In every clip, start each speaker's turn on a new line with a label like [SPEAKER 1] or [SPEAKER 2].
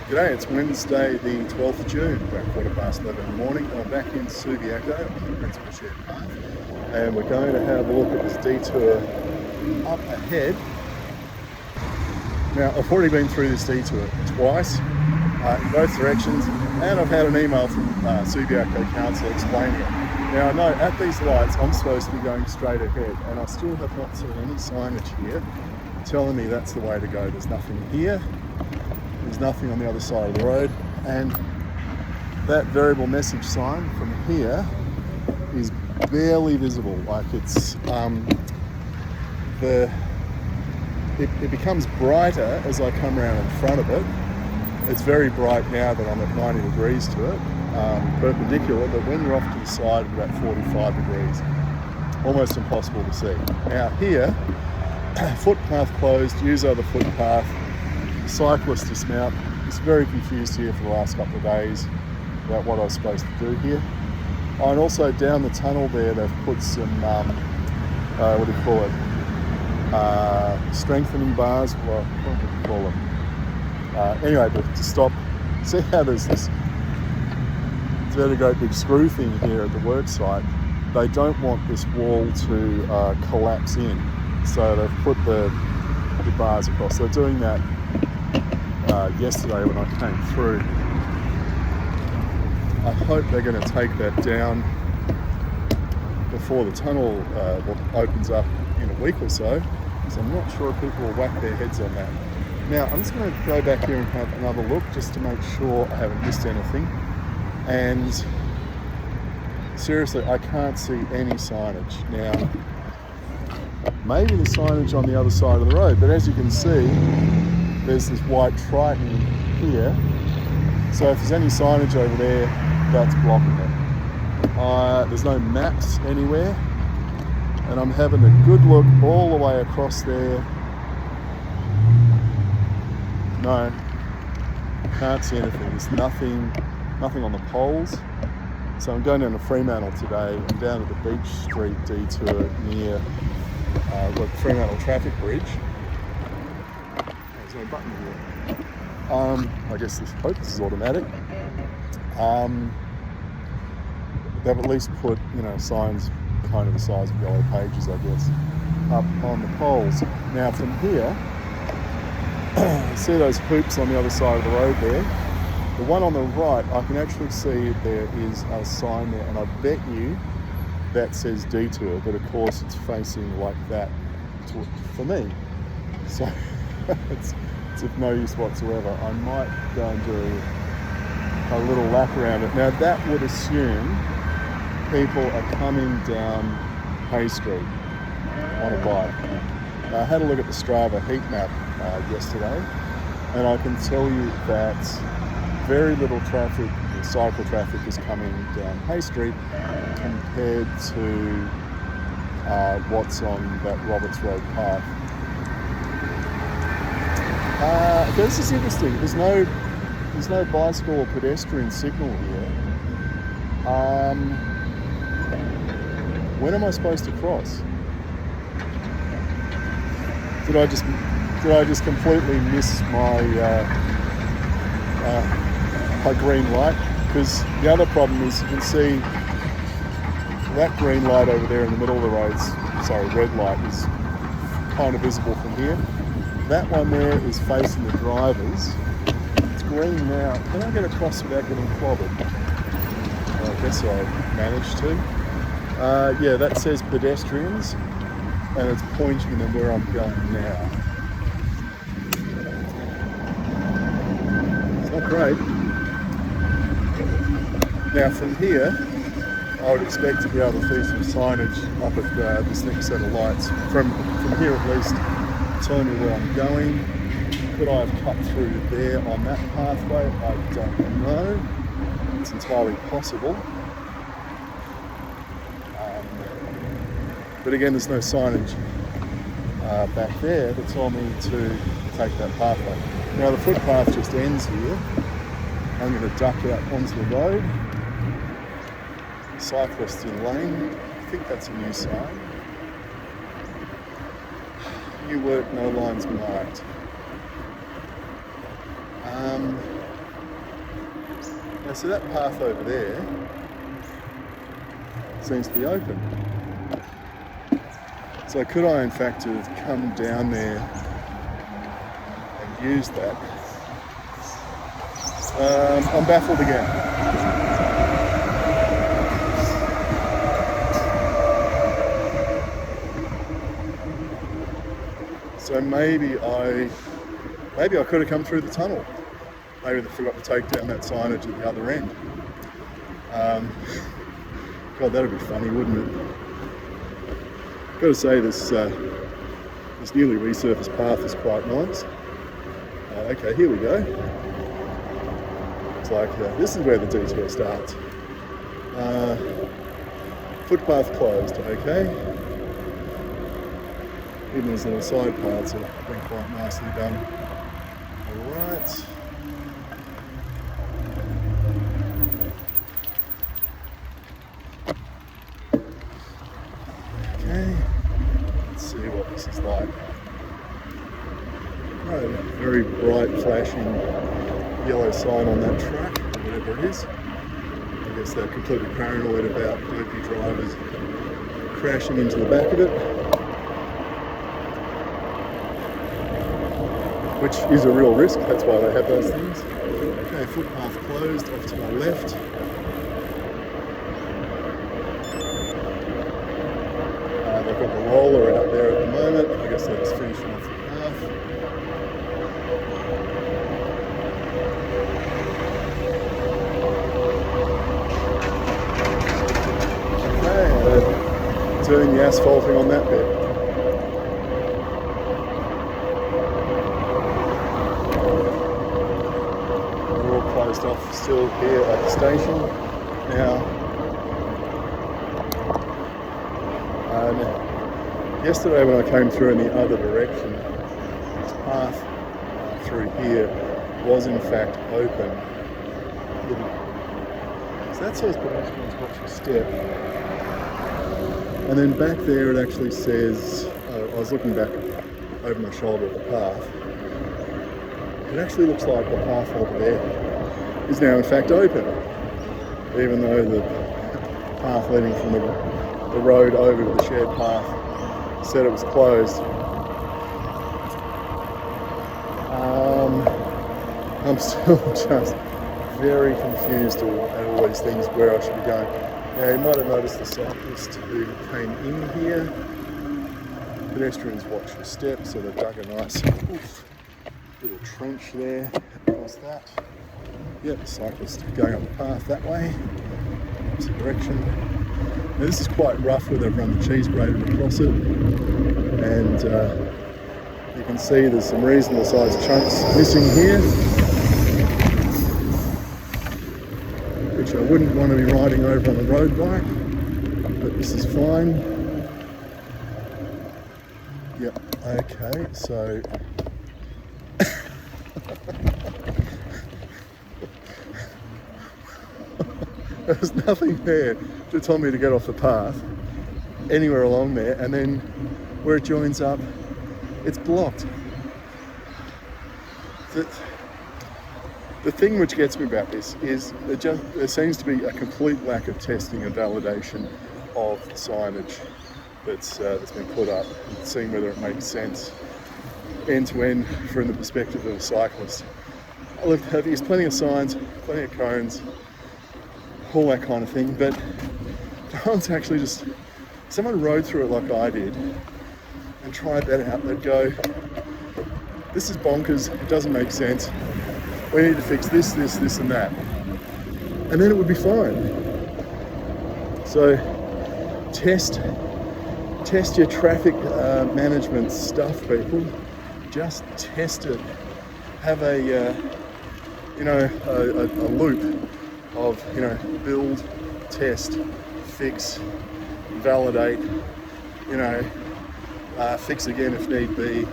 [SPEAKER 1] G'day, it's Wednesday the 12th of June, about 11:15 in the morning. I'm back in Subiaco on the principal shared path, and we're going to have a look at this detour up ahead. Now, I've already been through this detour twice in both directions, and I've had an email from Subiaco Council explaining it. Now, I know at these lights I'm supposed to be going straight ahead, and I still have not seen any signage here telling me that's the way to go. There's nothing here. There's nothing on the other side of the road, and that variable message sign from here is barely visible. Like it becomes brighter as I come around in front of it. It's very bright now that I'm at 90 degrees to it, perpendicular, but when you're off to the side at about 45 degrees, almost impossible to see. Now here, footpath closed, use other footpath. Cyclist dismount. It's very confused here for the last couple of days about what I was supposed to do here. Oh, and also down the tunnel there they've put some what do you call it, strengthening bars, well, what do you call them, anyway, but to stop, see how there's this very great big screw thing here at the work site. They don't want this wall to collapse in, so they've put the bars across. They're doing that yesterday when I came through. I hope they're going to take that down before the tunnel opens up in a week or so, because I'm not sure if people will whack their heads on that. Now, I'm just going to go back here and have another look just to make sure I haven't missed anything. And seriously, I can't see any signage. Now, maybe the signage on the other side of the road, but as you can see, there's this white Triton here, so if there's any signage over there, that's blocking it. There's no maps anywhere, and I'm having a good look all the way across there. No, can't see anything. There's nothing on the poles. So I'm going down to Fremantle today. I'm down at the Beach Street detour near the Fremantle traffic bridge. There's no button here. I guess this is automatic. They've at least put, signs kind of the size of yellow pages, I guess, up on the poles. Now from here, see those hoops on the other side of the road there? The one on the right, I can actually see there is a sign there, and I bet you that says detour, but of course it's facing like that for me. So it's of no use whatsoever. I might go and do a little lap around it. Now that would assume people are coming down Hay Street on a bike. I had a look at the Strava heat map yesterday, and I can tell you that very little traffic, cycle traffic, is coming down Hay Street compared to what's on that Roberts Road path. This is interesting. There's no bicycle or pedestrian signal here. When am I supposed to cross? Did I just completely miss my my green light? Because the other problem is you can see that green light over there in the middle of the roads. Sorry, red light is kind of visible from here. That one there is facing the drivers. It's green now. Can I get across without getting clobbered? I guess I managed to. Yeah, that says pedestrians, and it's pointing them where I'm going now. It's not great. Now from here, I would expect to be able to see some signage up at this next set of lights. From here at least, telling me where I'm going. Could I have cut through there on that pathway? I don't know. It's entirely possible. But again, there's no signage back there that told me to take that pathway. Now the footpath just ends here. I'm going to duck out onto the road. Cyclists in lane. I think that's a new sign. New work, no lines marked. Now, so that path over there seems to be open. So could I in fact have come down there and used that? I'm baffled again. So maybe I could have come through the tunnel. Maybe they forgot to take down that signage at the other end. God, that'd be funny, wouldn't it? Got to say, this newly resurfaced path is quite nice. Okay, here we go. Looks like this is where the detour starts. Footpath closed, okay. Even those little side paths have been quite nicely done. Alright. Okay, let's see what this is like. Oh, very bright flashing yellow sign on that truck, or whatever it is. I guess they're completely paranoid about dopey drivers crashing into the back of it, which is a real risk. That's why they have those things. Okay, footpath closed, off to my left. They've got the roller out there at the moment. I guess they're just finishing off the path. Okay, doing the asphalting on that bit. We're all closed off still here at the station. Now, yesterday when I came through in the other direction, this path through here was in fact open. So that says pedestrians watch your step. And then back there it actually says, I was looking back over my shoulder at the path, it actually looks like the path over there is now in fact open, even though the path leading from the road over to the shared path said it was closed. I'm still just very confused at all these things, where I should be going. Now, you might have noticed the cyclist who came in here. Pedestrians watch your step, so they've dug a nice little trench there. What's that? Yep, the cyclist going up the path that way. Opposite direction. Now, this is quite rough where they've run the cheese grater across it, and you can see there's some reasonable sized chunks missing here, which I wouldn't want to be riding over on a road bike, but this is fine. Yep, okay, so there's nothing there to tell me to get off the path anywhere along there, and then where it joins up, it's blocked. The thing which gets me about this is there seems to be a complete lack of testing and validation of the signage that's been put up, and seeing whether it makes sense end to end from the perspective of a cyclist. Look, there's plenty of signs, plenty of cones, all that kind of thing, but the ones actually just, someone rode through it like I did and tried that out, they'd go, this is bonkers, it doesn't make sense, we need to fix this, this, this and that, and then it would be fine. So test your traffic management stuff, people. Just test it. Have a loop of, build, test, fix, validate, fix again if need be,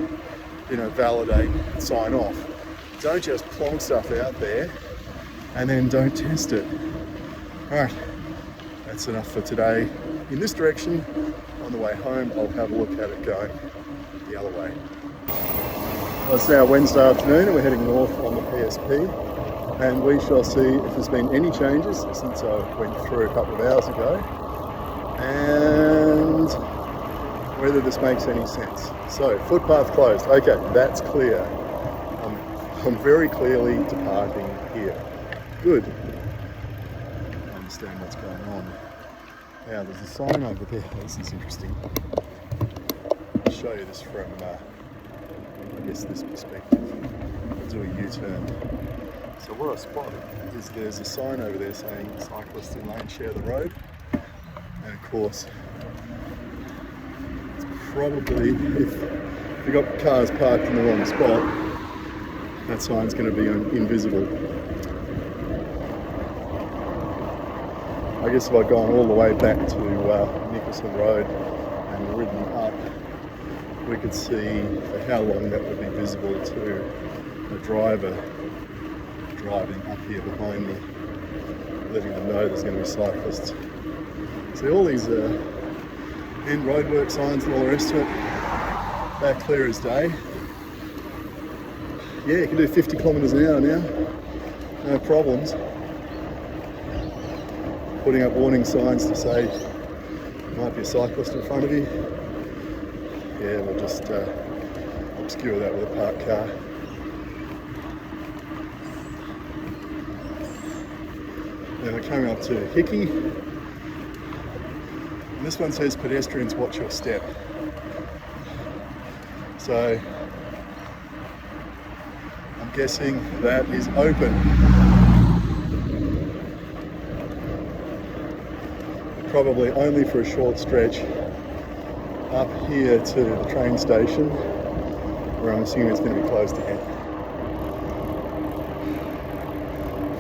[SPEAKER 1] validate, sign off. Don't just plonk stuff out there and then don't test it. Alright, that's enough for today. In this direction, on the way home, I'll have a look at it going the other way. Well, it's now Wednesday afternoon and we're heading north on the PSP. and we shall see if there's been any changes since I went through a couple of hours ago, and whether this makes any sense. So, footpath closed. Okay, that's clear. I'm very clearly departing here. Good. I understand what's going on. Now, there's a sign over there. This is interesting. I'll show you this from, I guess, this perspective. I'll do a U-turn. So what I spotted is there's a sign over there saying cyclists in lane share the road. And of course, it's probably, if you've got cars parked in the wrong spot, that sign's going to be invisible. I guess if I'd gone all the way back to Nicholson Road and ridden up, we could see for how long that would be visible to a driver driving up here behind me, letting them know there's going to be cyclists. See all these end roadwork signs and all the rest of it, they're clear as day. Yeah, you can do 50 kilometres an hour now, no problems. Putting up warning signs to say there might be a cyclist in front of you. Yeah, we'll just obscure that with a parked car. Now we're coming up to Hickey. And this one says pedestrians watch your step. So I'm guessing that is open. Probably only for a short stretch up here to the train station, where I'm assuming it's going to be closed again.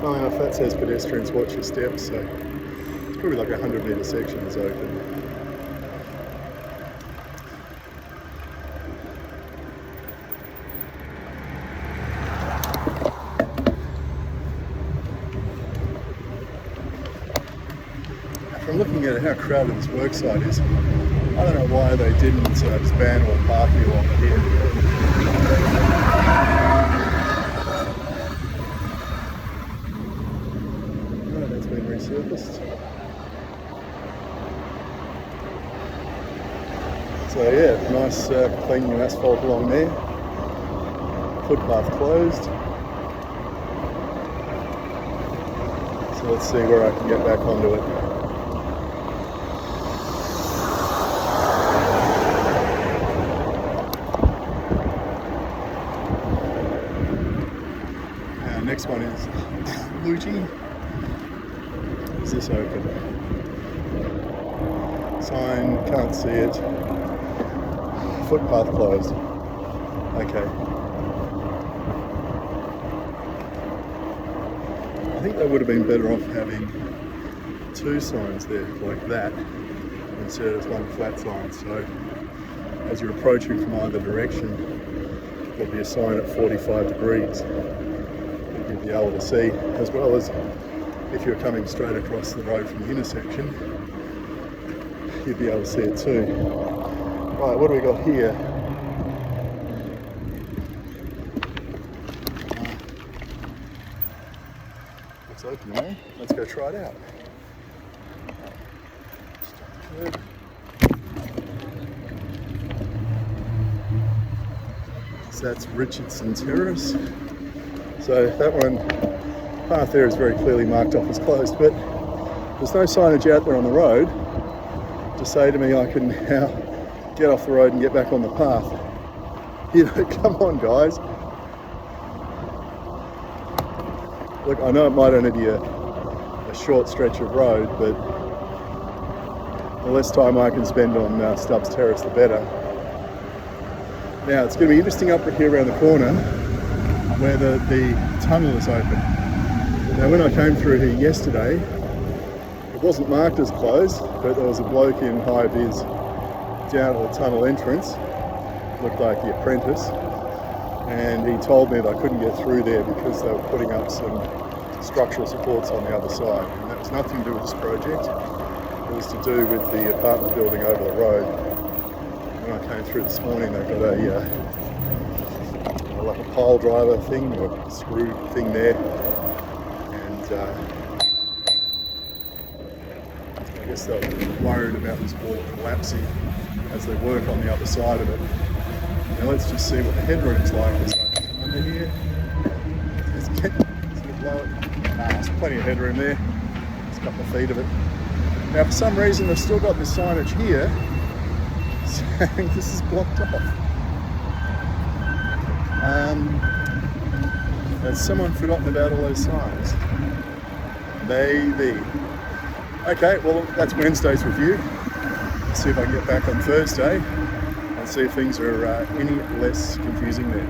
[SPEAKER 1] Funnily enough, that says pedestrians watch your steps, so it's probably like a 100-metre section is open. From looking at how crowded this worksite is, I don't know why they didn't just ban all parking along here. Oh, that's been resurfaced. So yeah, nice clean new asphalt along there. Footpath closed. So let's see where I can get back onto it. Next one is Luigi. Is this open? Sign, can't see it. Footpath closed. Okay. I think they would have been better off having two signs there like that instead of one flat sign. So as you're approaching from either direction, there'll be a sign at 45 degrees. You'll be able to see, as well as if you're coming straight across the road from the intersection, you'd be able to see it too. Right, what do we got here? Looks open, eh? Let's go try it out. So that's Richardson Terrace. So that one, path there is very clearly marked off as closed, but there's no signage out there on the road to say to me I can now get off the road and get back on the path. You know, come on guys. Look, I know it might only be a short stretch of road, but the less time I can spend on Stubbs Terrace, the better. Now, it's going to be interesting up here around the corner where the tunnel is open. Now when I came through here yesterday, it wasn't marked as closed, but there was a bloke in high vis down at the tunnel entrance, looked like the apprentice, and he told me that I couldn't get through there because they were putting up some structural supports on the other side. And that was nothing to do with this project, it was to do with the apartment building over the road. When I came through this morning, they got a like a pile driver thing, or a screw thing there, I guess they're worried about this wall collapsing as they work on the other side of it. Now let's just see what the headroom's like. There's like under here. Let's get low it. There's plenty of headroom there. There's a couple of feet of it. Now for some reason they've still got this signage here saying this is blocked off. Has someone forgotten about all those signs? Maybe. Okay, well that's Wednesday's review. Let's see if I can get back on Thursday and see if things are any less confusing then.